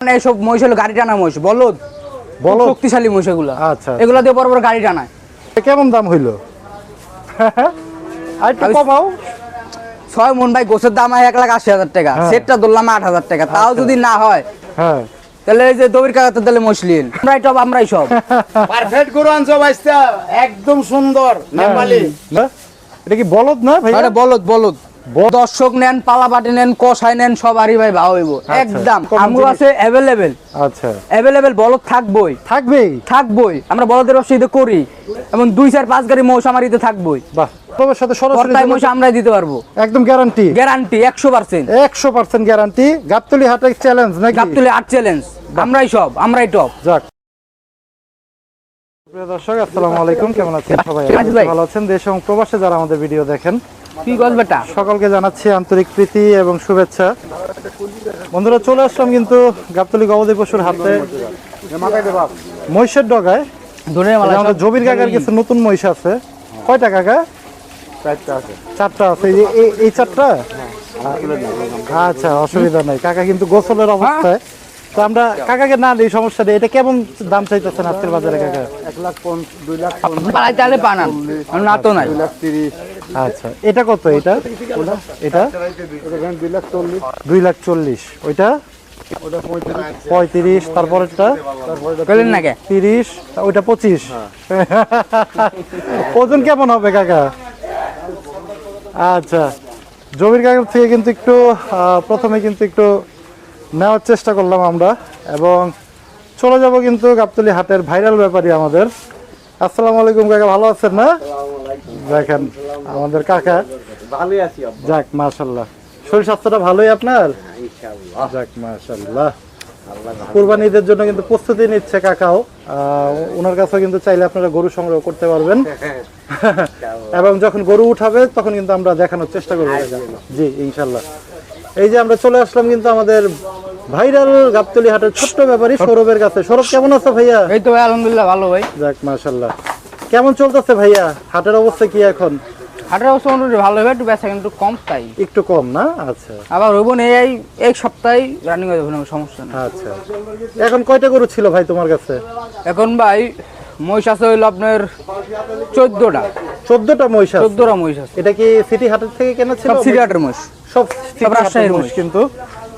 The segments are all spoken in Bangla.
মানে এইসব মহিষ হলো গাড়ি টানা মহিষ, বলদ বলদ শক্তিশালী মহিষ এগুলো। আচ্ছা, এগুলা দিয়ে বড় বড় গাড়ি টানায়। কেমন দাম হইলো? আর একটু কমাও। 6 মন ভাই গোছের দাম 1,80,000 টাকা, সেটটা ধরলাম 8,000 টাকা, তাও যদি না হয় হ্যাঁ তাহলে এই যে দবির কাকাতে দিলে মশলিন আমরাই সব পারফেক্ট গরু আনছো ভাইস্তা, একদম সুন্দর নেপালি। না এটা কি বলদ না ভাই? আরে বলদ বলদ, দর্শক নেন, পালাপাটি নেন, কষাই নেন, সবারই ভাই ভাও হইব একদম। আমগো আছে अवेलेबल। আচ্ছা अवेलेबल বলদ থাকবই থাকবেই। আমরা বলদের ব্যবসা ইতে করি এবং 2 4 5 গাড়ি মহিষ আমার ইতে থাকবই। বাহ, তোমার সাথে সরাসরি পর্তায় মহিষ আমরাই দিতে পারবো, একদম গ্যারান্টি 100%। 100% গ্যারান্টি। গাবতলী হাটের চ্যালেঞ্জ নাকি? গাবতলী আট চ্যালেঞ্জ, আমরাই টপ। যাক, প্রিয় দর্শক আসসালামু আলাইকুম, কেমন আছেন সবাই? ভালো আছেন? দেশ এবং প্রবাসে যারা আমাদের ভিডিও দেখেন কি গল বেটা, সকলকে জানাচ্ছি আন্তরিক প্রীতি এবং শুভেচ্ছা। বন্ধুরা, চলে আসলাম কিন্তু গাবতলী গবাদি পশুর হাতে মহিষের ডগায়। আমাদের জবির কাকার কিছু নতুন মহিষ আছে। কয়টা কাকা? 4টা আছে। এই 4টা? আচ্ছা, অসুবিধা নাই। কাকা কিন্তু গোসলের অবস্থায়, তো আমরা কাকাকে না দিই, সমস্যা নেই। এটা কেমন দাম চাইতেছেন আজকের বাজারে কাকা? 1,50,000 2 লাখ পালাইতে পানান না তো নাই। 2,30,000। আচ্ছা, এটা কত? এটা 2,40,000। ওইটা 35। তারপরেরটা কইলেন না কে 30, ওইটা 25। ওজন কেমন হবে কাকা? আচ্ছা, জমির কাকার থেকে কিন্তু একটু প্রথমে কিন্তু একটু নেওয়ার চেষ্টা করলাম আমরা, এবং চলে যাব কিন্তু গাবতলী হাটের ভাইরাল ব্যাপারী আমাদের। আসসালামু আলাইকুম কাকা, ভালো আছেন না? দেখেন আমাদের কাকা ভালোই আছি। যাক, মাশাআল্লাহ। শরীর স্বাস্থ্যটা ভালোই আপনার? ইনশাআল্লাহ। যাক, মাশাআল্লাহ। কুরবানি ঈদের জন্য কিন্তু প্রস্তুতি নিচ্ছে কাকাও। ওনার কাছে কিন্তু চাইলে আপনারা গরু সংগ্রহ করতে পারবেন, এবং যখন গরু উঠাবে তখন কিন্তু আমরা দেখানোর চেষ্টা করবো। জি ইনশাআল্লাহ। এই যে আমরা চলে আসলাম কিন্তু আমাদের ভাইরাল গাবতলী হাটের ছোট্ট ব্যাপারী সৌরভের কাছে। সৌরভ, কেমন আছো ভাইয়া? এই তো ভাই আলহামদুলিল্লাহ ভালো ভাই। যাক, মাশাআল্লাহ। কেমন চলতেছে ভাইয়া হাটের অবস্থা কি এখন? হাটের অবস্থা মোটামুটি ভালো হবে, একটু বেচা কিন্তু কম তাই। একটু কম না? আচ্ছা, আবার হইব না, এই সপ্তাহে রানিং হয়ে যাবে, সমস্যা নেই। আচ্ছা। এখন কয়টা গরু ছিল ভাই তোমার কাছে? এখন ভাই মহিষ আছে হইলো আপনার 14টা। 14টা মহিষ আছে? 14টা মহিষ আছে। এটা কি সিটি হাটের থেকে কেনা ছিল? সব সিটি হাটের মহিষ, সব রাজশাহীর মহিষ। কিন্তু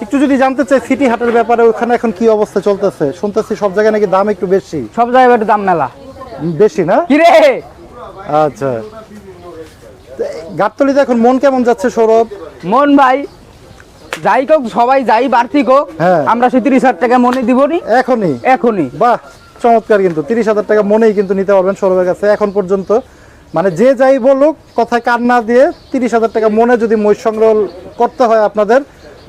একটু যদি জানতে চাই সিটি হাটের ব্যাপারে, ওখানে এখন কি অবস্থা চলতেছে? শুনতেছি সব জায়গায় নাকি দাম একটু বেশি। সব জায়গায় একটু দাম মেলা বেশি না? কি রে? আচ্ছা, গাবতলীতে এখন মন কেমন যাচ্ছে সৌরভ? মন ভাই যাই হোক, সবাই যাই বাড়তি হোক, হ্যাঁ। আমরা 30,000 টাকা মনে দিবনি এখনই। বাহ, চমৎকার। কিন্তু 30,000 টাকা মনেই কিন্তু নিতে পারবেন সৌরভের কাছে এখন পর্যন্ত। মানে যে যাই বলুক, কথায় কান না দিয়ে 30,000 টাকা মনে যদি মহিষ সংগ্রহ করতে হয় আপনাদের,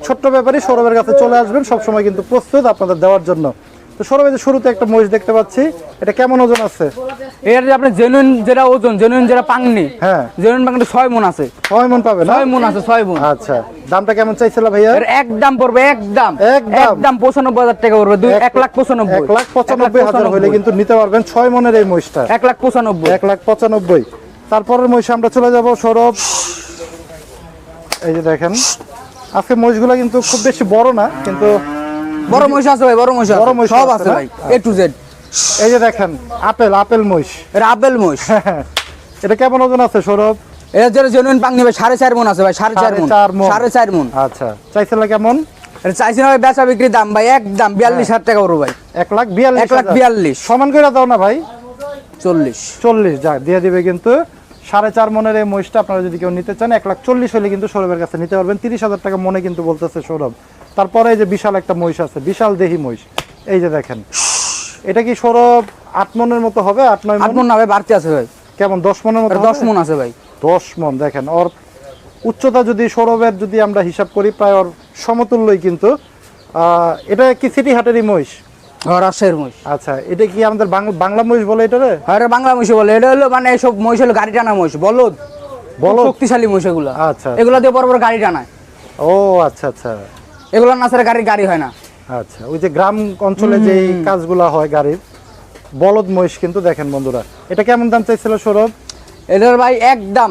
ছোট্ট ব্যাপারই সৌরভের কাছে চলে আসবেন, সবসময় কিন্তু প্রস্তুত আপনাদের দেওয়ার জন্য। তো সৌরভ, যে শুরুতে একটা মহিষ দেখতে পাচ্ছি, এটা কেমন ওজন আছে? এর যে আপনার জেনুইন যেটা ওজন, জেনুইন যেটা পাংনি, হ্যাঁ, জেনুইন পাংনি 6 মন আছে। 6 মন পাবে না? 6 মন আছে, 6 মন। আচ্ছা, দামটা কেমন চাইছিল ভাইয়া? এর একদম পড়বে, একদম 95,000 টাকা পড়বে। 1,95,000। 1,95,000 হলে কিন্তু নিতে পারবেন 6 মনের এই মহিষটা। 1,95,000। 1,95,000। তারপরের মহিষ আমরা চলে যাব সৌরভ। এই যে দেখেন, আজকে মহিষগুলো কিন্তু খুব বেশি বড় না, কিন্তু বড় মহিষ আছে ভাই, বড় মহিষ সব আছে ভাই, A to Z। এই যে দেখেন, আপেল মহিষ। এটা আপেল মহিষ। এটা কেমন ওজন আছে সৌরভ? এর যেটা জেনুইন পাংনি ভাই 4.5 মন আছে ভাই, 4.5 মন। 4.5 মন। আচ্ছা, চাইছিল কেমন? এটা চাইছি না ভাই, বেচা বিক্রি দাম ভাই একদম 42,000 টাকা পড়বে ভাই। 1,42,000 সমান করে দাও না ভাই। 40 যা দিয়ে দিবে কিন্তু। 4.5 মনের এই মহিষটা আপনারা যদি কেউ নিতে চান, 1,40,000 হলে কিন্তু সৌরভের কাছে নিতে পারবেন। 30,000 টাকা মনে কিন্তু বলতেছে সৌরভ। তারপরে এই যে বিশাল একটা মহিষ আছে, বিশাল দেহি মহিষ। এই যে দেখেন, এটা কি সৌরভ 8 মনের মতো হবে? 8-9 মন না ভাই, বাড়তি আছে ভাই। কেমন 10 মনের মতো? 10 মন আছে ভাই। 10 মন। দেখেন ওর উচ্চতা যদি সৌরভের যদি আমরা হিসাব করি, প্রায় ওর সমতুল্যই কিন্তু। এটা কি সিটি হাটেরই মহিষ? রাজশাহীর মহিষ। আচ্ছা, এটা কি আমাদের বাংলা মহিষ বলে এটারে? হ্যাঁ, এটা বাংলা মহিষ বলে। এটা হলো মানে এইসব মহিষ হলো গাড়ি টানা মহিষ, বলদ শক্তিশালী মহিষ এগুলো। আচ্ছা, এগুলা দিয়ে বড় বড় গাড়ি টানায়। ও আচ্ছা আচ্ছা। এগুলো না ছাড়া গাড়ি হয় না। আচ্ছা, ওই যে গ্রাম অঞ্চলে যে কাজগুলা হয় গাড়ির, বলদ মহিষ কিন্তু। দেখেন বন্ধুরা, এটা কেমন দাম চাইছিল সৌরভ? এটার ভাই একদম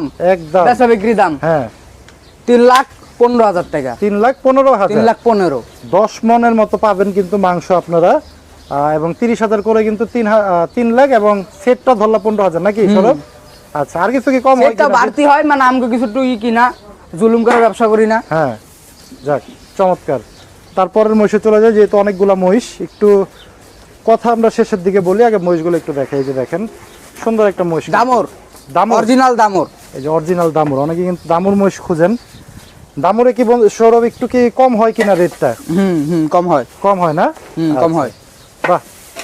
বেচা বিক্রি দাম, হ্যাঁ, 3,00,000 3,15,000 টাকা। 3,15,000, 3,15,000। 10 মনের মতো পাবেন কিন্তু মাংস আপনারা, এবং 30,000 করে কিন্তু 3 লাখ, এবং সেটটা ধরলা 15,000 নাকি সৌরভ? আচ্ছা, আর কিছু কি কম হয় সেটা কিনা? বাড়তি হয় মানে আমাকে কিছু একটু কিনা জুলুম করে ব্যবসা করি না। হ্যাঁ, যাক চমৎকার। তারপরের মহিষে চলে যায়, যেহেতু অনেকগুলা মহিষ, একটু কথা আমরা শেষের দিকে বলি, আগে মহিষগুলো একটু দেখাই। এই যে দেখেন সুন্দর একটা মহিষ, দামর, দামর, অরিজিনাল দামর। এই যে অরিজিনাল দামর। অনেকে কিন্তু দামর মহিষ খুঁজেন। দামরে কি সৌরভ একটু কি কম হয় কিনা রেটটা? কম হয়। কম হয় না? কম হয়। বাহ,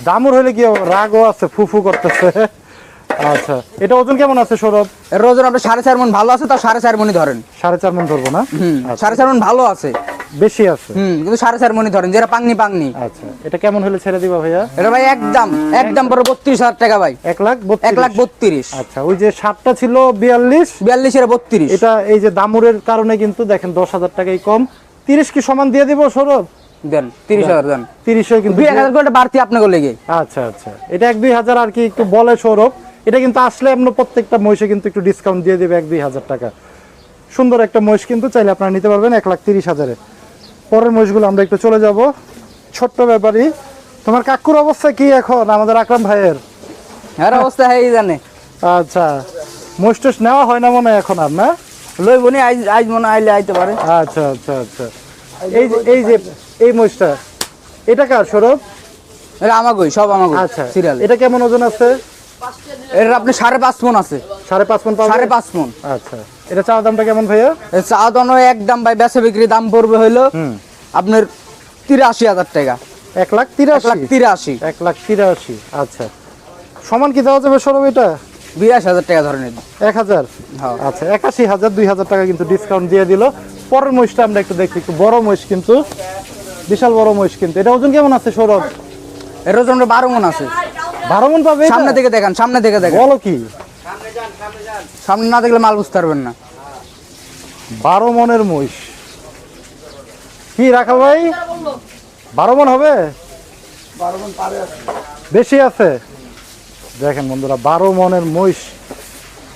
দামর হলে কি রাগও আছে, ফুফু করতেছে। আচ্ছা, এটা ওজন কেমন আছে সৌরভ? এর ওজন আপনি 4.5 মণ ভালো আছে, তাও 4.5 মণই ধরেন। 4.5 মণ ধরবো না? আচ্ছা, 4.5 মণ ভালো আছে, বেশি আছে। কিন্তু 4.5 মণই ধরেন, যেটা পাংনি পাংনি। আচ্ছা, এটা কেমন হলে ছেড়ে দিবা ভাইয়া? এটা ভাই একদম পরে 32,000 টাকা ভাই। 1,32,000। 1,32,000। আচ্ছা, ওই যে 7টা ছিল 42, 42 এর 32। এটা এই যে দামুরের কারণে কিন্তু দেখেন 10,000 টাকাই কম। 30 কি সমান দিয়ে দিব সৌরভ? দেন 30,000 দেন। 30 কিন্তু 2,000 করে বাড়তি আপনাকে লেগে। আচ্ছা আচ্ছা, এটা 1-2,000 আর কি একটু বলে সৌরভ। এটা কিন্তু আসলে আমরা প্রত্যেকটা মহিষে কিন্তু একটু ডিসকাউন্ট দিয়ে দেবে 1-2,000 টাকা। সুন্দর একটা মহিষ কিন্তু চাইলে আপনারা নিতে পারবেন 1,30,000-এ। পরের মহিষগুলো আমরা একটু চলে যাব। ছোট্ট ব্যাপারী, তোমার কাকুর অবস্থা কি এখন আমাদের আকরাম ভাইয়ের? এর অবস্থা হেই জানে। আচ্ছা, মহিষ টুস নেওয়া হয় না মনে হয় এখন আর, না? লইবনি আজ মনে আইলে আইতে পারে। আচ্ছা আচ্ছা আচ্ছা, এই যে এই মহিষটা, এটা কার সৌরভ? এটা আমাগই, সব আমাগই। আচ্ছা, সিরিয়াল। এটা কেমন ওজন আছে? এর আপনি 5.5 মণ আছে। 5.5 মণ পাবে? 5.5 মণ। আচ্ছা, এটা চাওয়া দামটা কেমন ভাইয়া? এর চা দানো একদম ভাই, বেচা বিক্রি দাম পড়বে হইলো আপনার 83,000 টাকা। 1,83,000। 1,83,000। আচ্ছা, সমান কি দেওয়া যাবে সৌরভ এটা? 82,000 টাকা ধরে নিন। 1,000? হ্যাঁ। আচ্ছা, 81,000, 2,000 টাকা কিন্তু ডিসকাউন্ট দিয়ে দিল। পরের মহিষটা আমরা একটু দেখি, একটু বড় মহিষ কিন্তু, বিশাল বড় মহিষ কিন্তু। এটা ওজন কেমন আছে সৌরভ? এর ওজন 12 মণ আছে। 12 মণ পাবে? সামনে থেকে দেখেন, সামনে থেকে দেখেন। বলো কি, সামনে না দেখলে মাল বুঝতে পারবেন না। 12 মণের মহিষ কি রাখাল ভাই? 12 মণ হবে? বেশি আছে। দেখেন বন্ধুরা, 12 মণের মহিষ,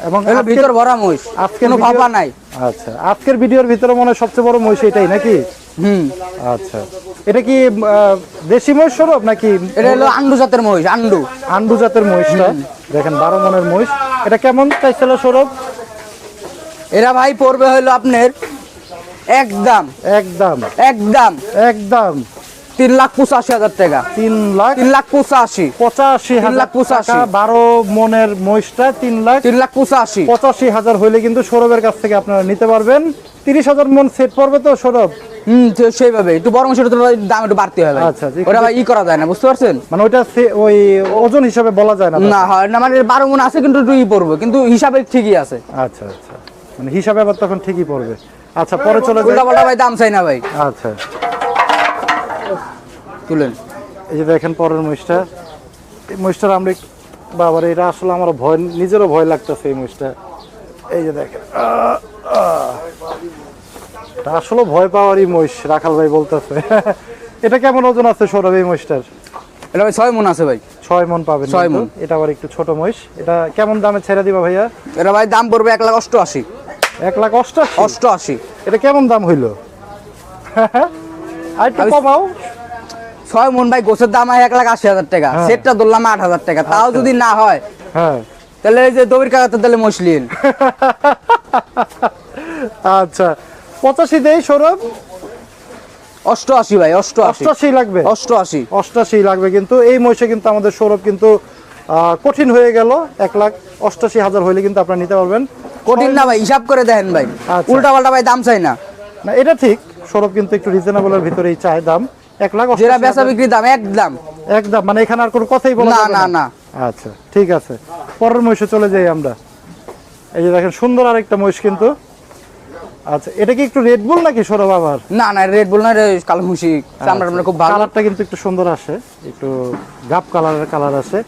এবং এর ভিতর ভরা মহিষ, আজকের কোনো ফাঁপা নাই। আচ্ছা, আজকের ভিডিওর ভিতরে মনে হয় সবচেয়ে বড় মহিষ এটাই নাকি? আচ্ছা, এটা কি দেশি মহিষ সৌরভ নাকি? এটা হলো আন্ডু জাতের মহিষ, আন্ডু। আন্ডু জাতের মহিষটা দেখেন, 12 মণের মহিষ। এটা কেমন চাইছিল সৌরভ? এরা ভাই পড়বে হইলো আপনার একদম একদম 3,85,000 টাকা। 3,85,000। 3,85,000 12 মণের মহিষটা 3,85,000 হইলে কিন্তু সৌরভের কাছ থেকে আপনারা নিতে পারবেন। 30,000 মণ সেট পড়বে তো সৌরভ? তো সেইভাবে একটু বড় মহিষের দাম একটু বাড়তি হবে। আচ্ছা, ওটা ভাই করা যায় না, বুঝতে পারছেন? মানে ওইটা ওই ওজন হিসাবে বলা যায় না? না হয় না, মানে 12 মণ আছে কিন্তু একটু পড়বে, কিন্তু হিসাবে ঠিকই আছে। আচ্ছা আচ্ছা, মানে হিসাবে আবার তখন ঠিকই পড়বে। আচ্ছা, পরে চলে যাই। উল্টা পাল্টা ভাই দাম চাই না ভাই। আচ্ছা, তুলেন। এই যে দেখেন পরের মহিষটা, এই মহিষটার আমরা বাবার, এটা আসলে আমার ভয়, নিজেরও ভয় লাগতেছে এই মহিষটা। এই যে দেখেন, এটা আসলে ভয় পাওয়ারই মহিষ, রাখাল ভাই বলতেছে। এটা কেমন ওজন আছে সৌরভ এই মহিষটার? এটা ভাই 6 মণ আছে ভাই। 6 মণ পাবেন? 6 মণ। এটা আবার একটু ছোট মহিষ। এটা কেমন দামে ছেড়ে দিবা ভাইয়া? এটা ভাই দাম পড়বে 1,88,000। 1,88,000? 88। এটা কেমন দাম হইলো? আর একটু কমাও। 6 মণ ভাই গোছের দাম হয় 1,80,000 টাকা। সেটটা ধরলাম 8,000 টাকা, তাও যদি না হয় হ্যাঁ, তাহলে এই যে দবির কাকাতে তাহলে মশলিন। আচ্ছা, 85 দেই সৌরভ? 88 ভাই, 88 লাগবে? 88 লাগবে। কিন্তু এই মহিষে কিন্তু আমাদের সৌরভ কিন্তু কঠিন হয়ে গেল। 1,88,000 হইলে কিন্তু আপনারা নিতে পারবেন। কঠিন না ভাই, হিসাব করে দেখেন ভাই। আচ্ছা। উল্টা পাল্টা ভাই দাম চাই না। না, এটা ঠিক, সৌরভ কিন্তু একটু রিজনেবলের ভিতরেই চায় দাম। 1,88,000 যেটা বেচা বিক্রি দাম একদম। মানে এখানে আর কোনো কথাই বলা যাবে না না। আচ্ছা, ঠিক আছে, পরের মহিষে চলে যাই আমরা। এই যে দেখেন সুন্দর আরেকটা মহিষ কিন্তু। আচ্ছা, এটা কি একটু রেড বুল নাকি সৌরভ আবার? না না, রেড বুল না, কালো মুশি। চামড়াটা খুব ভালো। কালারটা কিন্তু একটু সুন্দর আসে, একটু গাপ কালার আসে।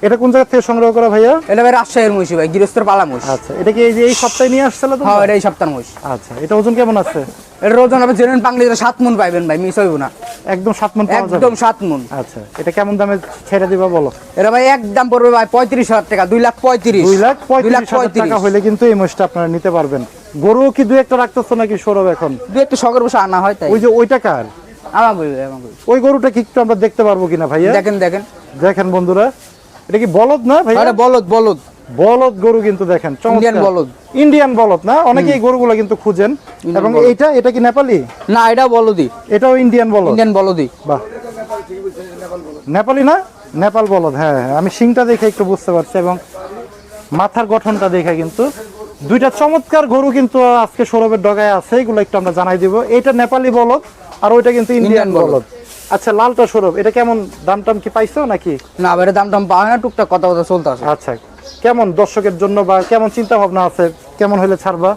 এটা কোন জায়গা থেকে সংগ্রহ করা ভাইয়া? এটা ভাই রাজশাহীর মহিষ ভাই, গৃহস্থর পালা মহিষ। আচ্ছা, এটা কি এই যে এই সপ্তাহে নিয়ে আসছিল তো? হ্যাঁ, এটা এই সপ্তাহের মহিষ। আচ্ছা, এটা ওজন কেমন আছে? এটার ওজন আপনি জেনুইন পাংলি 7 মণ পাইবেন ভাই, মিস হইব না। একদম 7 মণ পাওয়া যাবে? একদম 7 মণ। আচ্ছা, এটা কেমন দামে ছেড়ে দিবা বলো? এটা ভাই একদম পড়বে ভাই 35,000 টাকা, 2,35,000। 2,35,000 টাকা হইলে কিন্তু এই মহিষটা আপনারা নিতে পারবেন। গরু কি দুই একটা রাখতেছো নাকি সৌরভ এখন? দুই একটা শখের বসে আনা হয় তাই। ওই যে ওইটা কার? আমার বই ভাই, আমার বই। ওই গরুটা কি একটু আমরা দেখতে পারবো কিনা ভাইয়া? দেখেন দেখেন দেখেন বন্ধুরা, এটা কি বলদ না ভাইয়া? আরে বলদ বলদ, বলদ গরু কিন্তু দেখেন, ইন্ডিয়ান বলদ। ইন্ডিয়ান বলদ না? অনেকে এই গরুগুলো কিন্তু খুঁজেন। এবং এটা কি নেপালি? না, এটা বলদই। এটাও ইন্ডিয়ান বলদ? ইন্ডিয়ান বলদই। বাহ, নেপালি না? নেপাল বলদ। হ্যাঁ হ্যাঁ, আমি শিংটা দেখে একটু বুঝতে পারছি এবং মাথার গঠনটা দেখে কিন্তু দুইটা চমৎকার গরু কিন্তু আজকে সৌরভের ডগায় আছে, এগুলো একটু আমরা জানাই দিব। এটা নেপালি বলদ আর ওইটা কিন্তু ইন্ডিয়ান বলদ। আচ্ছা, লালটা সৌরভ, এটা কেমন দাম টাম কি পাইছো নাকি? না ভাই, দাম টাম পাওয়া না, টুকটাক কথা কথা চলতে আছে। আচ্ছা, কেমন দর্শকের জন্য বা কেমন চিন্তা ভাবনা আছে, কেমন হলে ছাড়বা?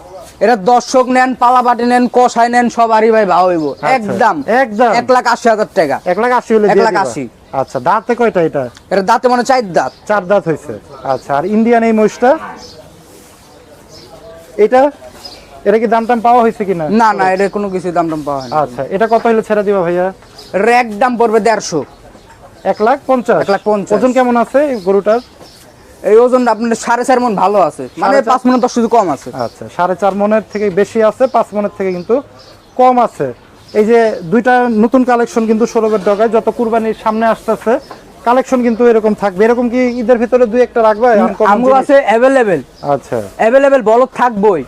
এটা দর্শক নেন, পালাবাটি নেন, কষাই নেন, সবারই ভাই ভাও হইব। একদম একদম 1,80,000 টাকা। 1,80,000 হলে দিয়ে দিবা? 1,80,000। আচ্ছা, দাঁতে কয়টা এটা? এটা দাঁতে মানে 4 দাঁত। 4 দাঁত হয়েছে। আচ্ছা, আর ইন্ডিয়ান এই মহিষটা, এটা কি দাম টাম পাওয়া হয়েছে কিনা? না না, এটা কোনো কিছু দাম টাম পাওয়া হয় না। আচ্ছা, এটা কত হলে ছেড়ে দিবা ভাইয়া? এর একদম পড়বে 150। 1,50,000? 1,50,000। ওজন কেমন আছে এই গরুটার? এই ওজন আপনার 4.5 মণ ভালো আছে, মানে 5 মণ 10 কম আছে। আচ্ছা, 4.5 মণের থেকে বেশি আছে, 5 মণের থেকে কিন্তু কম আছে। এই যে দুইটা নতুন কালেকশন কিন্তু সৌরভের ডগায়, যত কুরবানির সামনে আসতেছে কালেকশন কিন্তু এরকম থাকবে। এরকম কি ঈদের ভিতরে দুই একটা রাখবে? আমগো আছে अवेलेबल। আচ্ছা, अवेलेबल বলদ থাকবেই।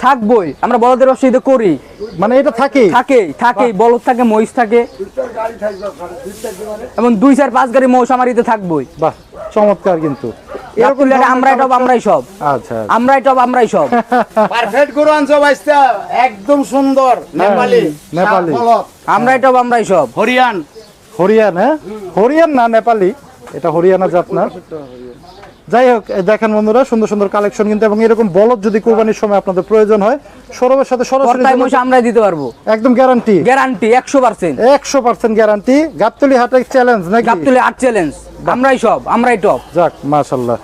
থাকবই। আমরা বলদের ব্যবসা ঈদে করি, মানে এটা থাকেই বলদ থাকে, মহিষ থাকে, এবং 2-4-5 গাড়ি মহিষ আমার ঈদে থাকবই। বাহ, চমৎকার কিন্তু। এরকম আমরাই সব। আচ্ছা, আমরাই সব। পারফেক্ট গরু আনছো ভাইস্তা, একদম সুন্দর নেপালি। নেপালি। আমরাই সব। হরিয়ানা? হরিয়ান না, নেপালি। এটা হরিয়ানা জাত না। যাই হোক, দেখেন বন্ধুরা, সুন্দর সুন্দর কালেকশন কিন্তু। এবং এরকম বলদ যদি কুরবানির সময় আপনাদের প্রয়োজন হয়, সৌরভের সাথে সরাসরি পর্দায় মহিষ আমরাই দিতে পারবো, একদম গ্যারান্টি। 100%। 100% গ্যারান্টি। গাবতলী হাটে চ্যালেঞ্জ নাকি? গাবতলী আট চ্যালেঞ্জ, আমরাই টপ। যাক, মাশাআল্লাহ।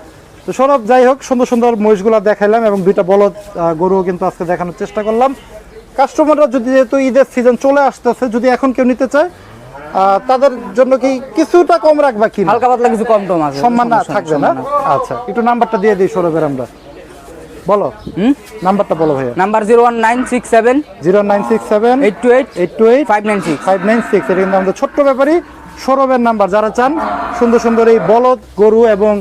তো সৌরভ, যাই হোক, সুন্দর সুন্দর মহিষগুলো দেখাইলাম এবং দুইটা বলদ গরুও কিন্তু আজকে দেখানোর চেষ্টা করলাম। কাস্টমাররা যদি, যেহেতু ঈদের সিজন চলে আসতেছে, যদি এখন কেউ নিতে চায়, তাদের জন্য কি কিছুটা কম রাখবা কি? হালকা পাতলা কিছু কম টম আছে, সম্মান না থাকবে না? আচ্ছা, একটু নাম্বারটা দিয়ে দিই সৌরভের, আমরা বলো। নাম্বারটা বলো ভাইয়া। নাম্বার 01967 0967 828 828 596। 596। এটা কিন্তু আমাদের ছোট্ট ব্যাপারী সৌরভের নাম্বার। যারা চান সুন্দর সুন্দর এই বলদ গরু এবং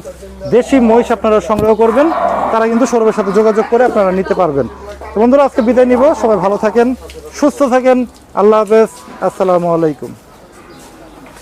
দেশি মহিষ আপনারা সংগ্রহ করবেন, তারা কিন্তু সৌরভের সাথে যোগাযোগ করে আপনারা নিতে পারবেন। তো বন্ধুরা, আজকে বিদায় নিব। সবাই ভালো থাকেন, সুস্থ থাকেন। আল্লাহ হাফেজ, আসসালামু আলাইকুম।